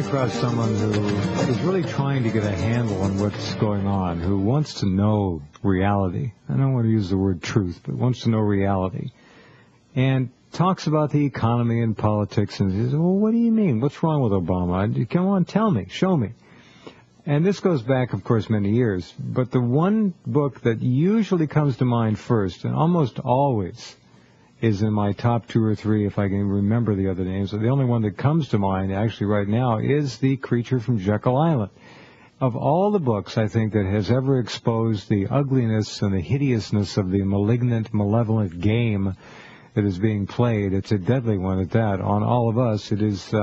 about someone who is really trying to get a handle on what's going on, who wants to know reality. I don't want to use the word truth, but wants to know reality. And talks about the economy and politics, and says, well, what do you mean? What's wrong with Obama? Come on, tell me, show me. And this goes back, of course, many years. But the one book that usually comes to mind first, and almost always is in my top 2 or 3, if I can remember the other names. The only one that comes to mind, actually, right now, is The Creature from Jekyll Island. Of all the books, I think, that has ever exposed the ugliness and the hideousness of the malignant, malevolent game that is being played, it's a deadly one at that. On all of us, it is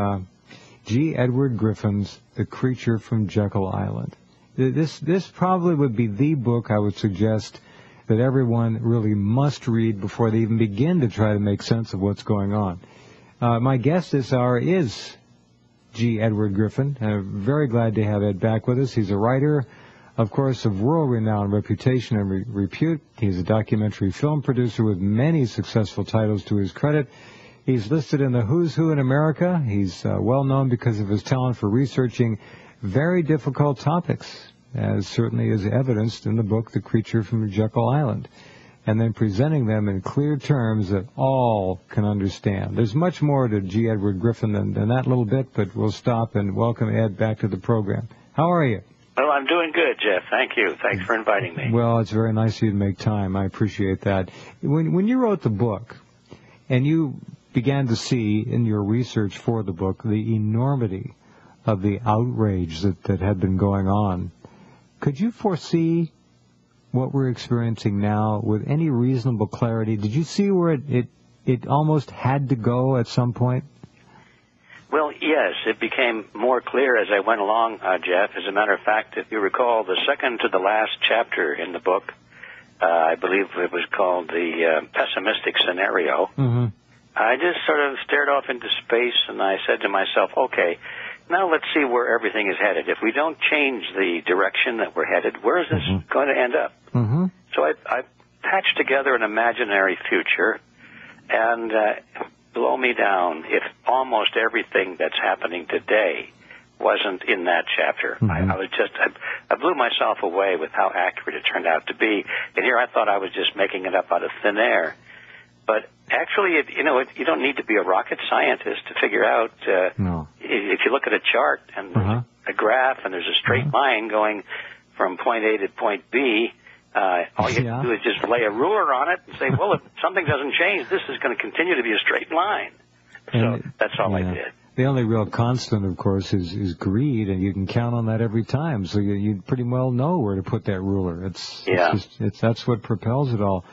G. Edward Griffin's The Creature from Jekyll Island. This probably would be the book I would suggest that everyone really must read before they even begin to try to make sense of what's going on. My guest this hour is G. Edward Griffin. I'm very glad to have Ed back with us. He's a writer, of course, of world renown, reputation, and repute. He's a documentary film producer with many successful titles to his credit. He's listed in the Who's Who in America. He's well known because of his talent for researching very difficult topics, as certainly is evidenced in the book The Creature from Jekyll Island, and then presenting them in clear terms that all can understand. There's much more to G. Edward Griffin than that little bit, but we'll stop and welcome Ed back to the program. How are you? Well, I'm doing good, Jeff. Thank you. Thanks for inviting me. Well, it's very nice of you to make time. I appreciate that. When you wrote the book, and you began to see in your research for the book the enormity of the outrage that had been going on, could you foresee what we're experiencing now with any reasonable clarity? Did you see where it almost had to go at some point? Well, yes, it became more clear as I went along, Jeff. As a matter of fact, if you recall, the second to the last chapter in the book, I believe it was called The Pessimistic Scenario, I just sort of stared off into space and I said to myself, okay, now let's see where everything is headed. If we don't change the direction that we're headed, where is this going to end up? So I patched together an imaginary future, and blow me down if almost everything that's happening today wasn't in that chapter. I blew myself away with how accurate it turned out to be. And here I thought I was just making it up out of thin air. But actually, you don't need to be a rocket scientist to figure out, if you look at a chart and a graph and there's a straight line going from point A to point B, all you have to do is just lay a ruler on it and say, well, if something doesn't change, this is going to continue to be a straight line. So that's all I did. The only real constant, of course, is greed, and you can count on that every time. So you pretty well know where to put that ruler. That's what propels it all.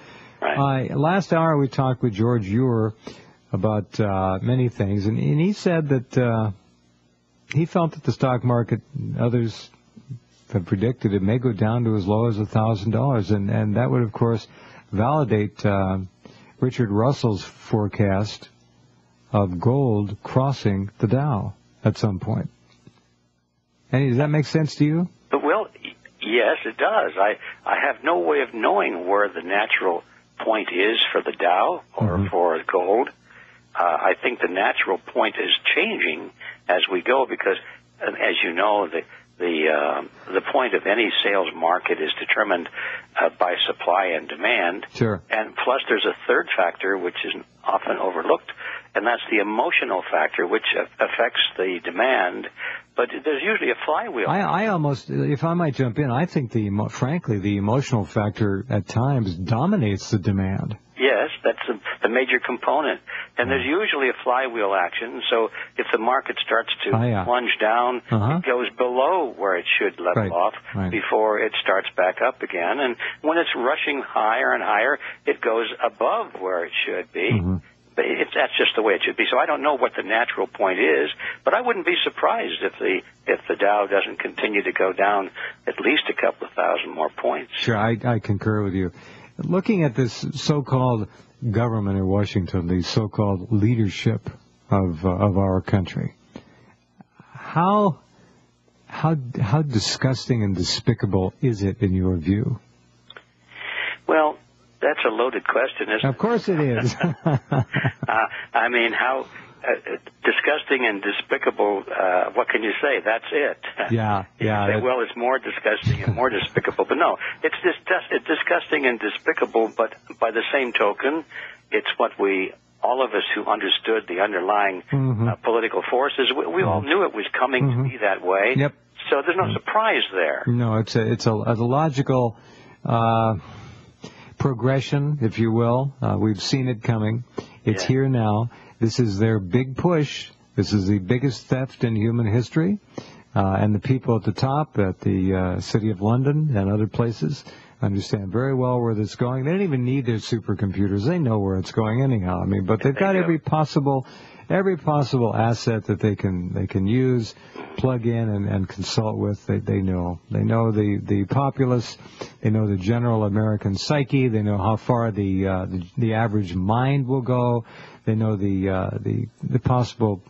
Right. Last hour we talked with George Ewer about many things, and he said that he felt that the stock market, others have predicted, it may go down to as low as $1,000, and that would, of course, validate Richard Russell's forecast of gold crossing the Dow at some point. And does that make sense to you? Well, yes, it does. I have no way of knowing where the natural point is for the Dow or for gold. I think the natural point is changing as we go because, as you know, the point of any sales market is determined by supply and demand. Sure. And plus there's a third factor which is often overlooked, and that's the emotional factor, which affects the demand. But there's usually a flywheel. I almost, if I might jump in, I think frankly, the emotional factor at times dominates the demand. Yes, that's the major component. And there's usually a flywheel action. So if the market starts to plunge down, it goes below where it should level off before it starts back up again. And when it's rushing higher and higher, it goes above where it should be. But that's just the way it should be. So I don't know what the natural point is, but I wouldn't be surprised if the Dow doesn't continue to go down at least a couple of thousand more points. Sure, I concur with you. Looking at this so-called government in Washington, the so-called leadership of our country, how disgusting and despicable is it in your view? Well, that's a loaded question, isn't it? Of course it is. I mean, how disgusting and despicable. What can you say? That's it. Yeah, yeah. You say, well, it's more disgusting and more despicable. But no, it's disgusting and despicable, but by the same token, it's what all of us who understood the underlying political forces, we all knew it was coming to be that way. Yep. So there's no surprise there. No, it's a logical progression, if you will. We've seen it coming. It's here now. This is their big push. This is the biggest theft in human history. And the people at the top, at the City of London and other places, understand very well where this is going. They don't even need their supercomputers. They know where it's going anyhow. I mean, but they've got every possible asset that they can use, plug in, and consult with. They know. They know the populace. They know the general American psyche. They know how far the average mind will go. They know the possible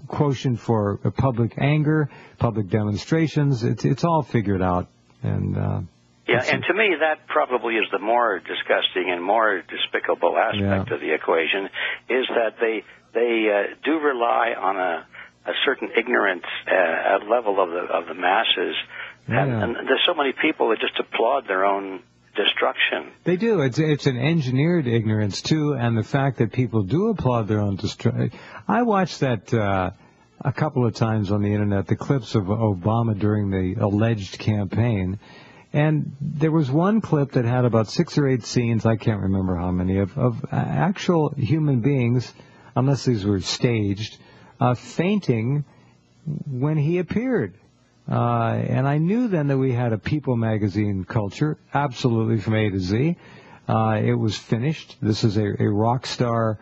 quotient for public anger, public demonstrations. It's all figured out. And and to me, that probably is the more disgusting and more despicable aspect of the equation, is that they do rely on a certain ignorance level of the masses, and there's so many people that just applaud their own destruction. They do. It's an engineered ignorance too, and the fact that people do applaud their own destruction. I watched that a couple of times on the internet, the clips of Obama during the alleged campaign. And there was one clip that had about 6 or 8 scenes, I can't remember how many, of actual human beings, unless these were staged, fainting when he appeared. And I knew then that we had a People magazine culture, absolutely from A to Z. It was finished. This is a rock star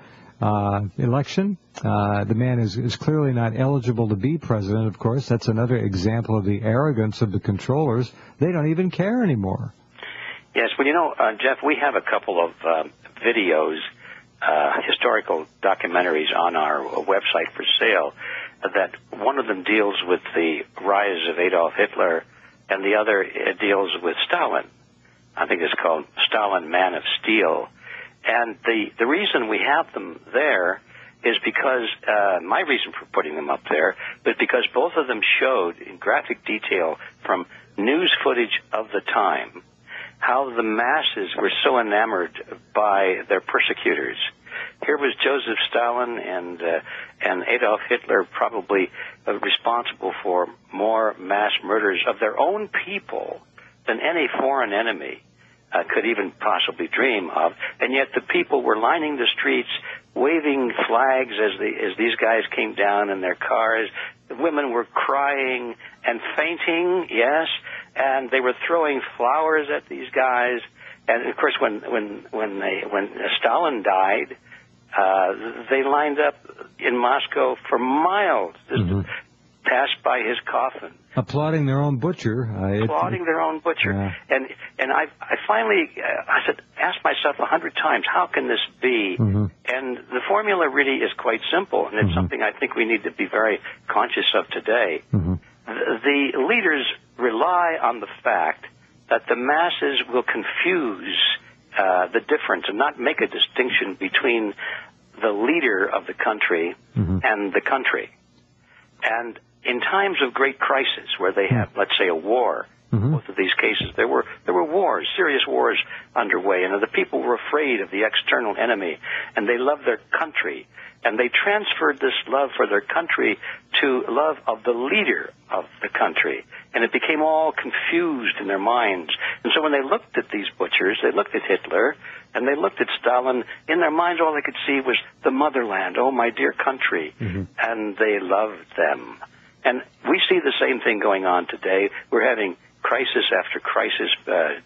election. The man is clearly not eligible to be president, of course. That's another example of the arrogance of the controllers. They don't even care anymore. Yes, well, Jeff, we have a couple of videos, historical documentaries on our website for sale, that one of them deals with the rise of Adolf Hitler, and the other deals with Stalin. I think it's called Stalin, Man of Steel. And the reason we have them there is because, my reason for putting them up there, is because both of them showed in graphic detail from news footage of the time how the masses were so enamored by their persecutors. Here was Joseph Stalin and Adolf Hitler probably responsible for more mass murders of their own people than any foreign enemy could even possibly dream of, and yet the people were lining the streets, waving flags as these guys came down in their cars. The women were crying and fainting, yes, and they were throwing flowers at these guys. And of course, when Stalin died, they lined up in Moscow for miles just to pass by his coffin. Applauding their own butcher. Applauding their own butcher. Yeah. And I finally asked myself 100 times, how can this be? And the formula really is quite simple, and it's something I think we need to be very conscious of today. The leaders rely on the fact that the masses will confuse the difference and not make a distinction between the leader of the country and the country. And in times of great crisis, where they have, let's say, a war, both of these cases, there were wars, serious wars underway, and the people were afraid of the external enemy, and they loved their country, and they transferred this love for their country to love of the leader of the country, and it became all confused in their minds. And so when they looked at these butchers, they looked at Hitler, and they looked at Stalin, in their minds all they could see was the motherland, oh, my dear country, and they loved them. And we see the same thing going on today. We're having crisis after crisis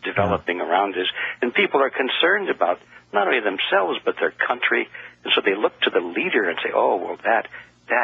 developing around us, and people are concerned about not only themselves but their country, and so they look to the leader and say, oh, well,